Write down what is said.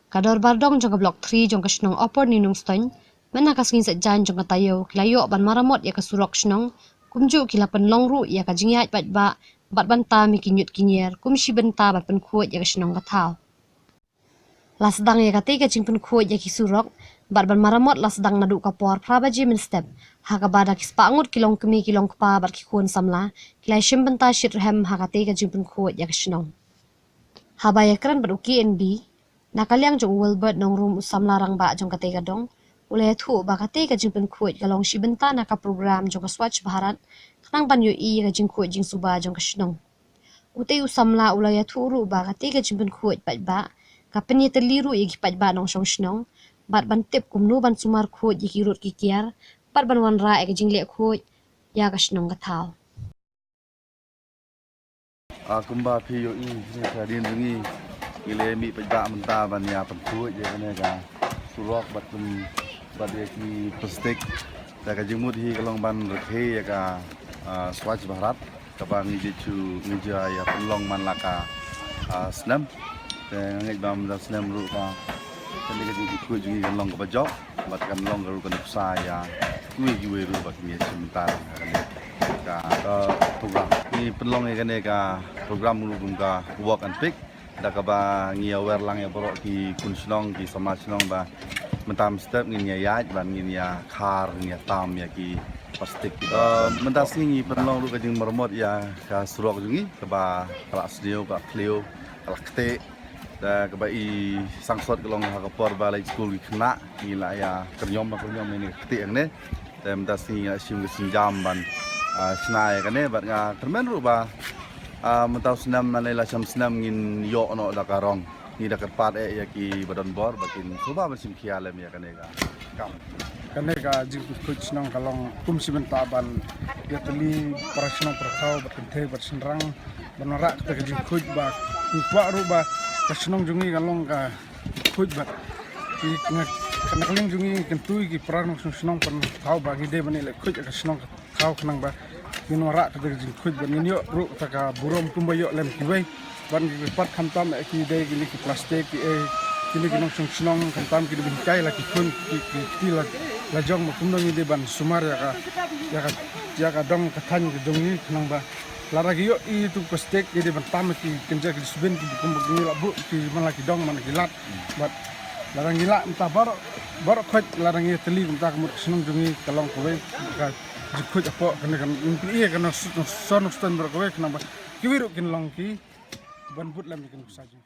Kador bardong jong blok 3 jong kasnong opor ninung stoin, mana kasngin sejan jong katayo kilayo ban maramot ya kasurok snong, kumju kilapan longru ya kajingyat bat banta mi kinyut kinyer, kumshi benta bat penkuat ya kasnong katau. Lasdang ya kate kajing penkuat ya kisurok, ban maramot lasdang nadu kapor prabaji min step, hakabada kispangut kilong kemi kilong kpa bat kikun samla, kilai shim benta shitrhem hakate kajing penkuat ya kasnong. Habaya keren beruki NB, nakaliang jong Wilbert nong rum usam larang ba jong kate kadong, ulai thu ba kate kajing penkuat kalong shibenta naka program jong ka Swachh Bharat, kanang banyo i kajing kuat jing suba jong kasnong. Ute usam la ulai thu ru ba kate kajing penkuat pat ba, kapenya teliru i pat ba nong shong snong, bat ban tip kumnu ban sumar kuat i kirut kikiar, bat ban wan ra kajing lek kuat ya kasnong katau. Kumba piyo ini kadin dengi ile mi pejak mentah ban ya penkuat je kene ka surok bat ya ki plastik ta ka jemut hi kalong ban rekhe ya ka Swachh Bharat ka bang je chu ngeja ya penlong man laka snam te ngai bam da snam ru ka kene ka ji ku ji kalong ka bajok bat kan long ka ru ka sa ya kui gi we ru bat mi sementara ka program ni penlong ya kene ka program ru ka walk and pick da ka ba ngi aware lang ya borok ki kun snong ki samaj snong ba mentam step ngi ya ban ngi ya khar ngi tam ya ki plastik mentas ngi penlong ru ka jing mermot ya ka surok jungi ka ba kala sdio ka kleo kala kte da ka ba i sangsot kelong ha ka por ba lai school ki khna ngi la ya kernyom ni kte ang ne da mentas ngi ya sim ki sinjam ban snai ka ne bat nga termen ru ba mentau senam manela sam senam ngin yo no da karong ni da kerpat ya ki badan bor bakin coba bersim khialem ya kanega kam kanega jing kuch nong kalong kum simenta ban ya teli parasno perkhau batin the bersenrang banara ta jing kuch ba kwa ru ba kasnong jungi kalong ka kuch ba ki kanakling jungi kentui ki prang snong pan khau ba gi de bani le kuch kasnong khau khnang ba minora ta jing kuch ban ninyo ru ta ka burom kumbayo lem kiwei ban pat khantam ki de gi ki plastik ki kini kinong snong khantam ki bin kai la ki kun ki la jong ma kumdong ni de ban sumar ya ka dong ka than ki dong ni khnang ba lara gi yo i tu plastik ki de ban tam ki kenja ki subin ki kumbak ni la bu ki man la ki dong man ki lat bat larang gila entah bar khot larang ye teli entah kamut snong jungi kalong kowe ka jikut apa kena kan iya kena sonok stand berkowe kena kiwiru kin long ki ban but lam kin saja.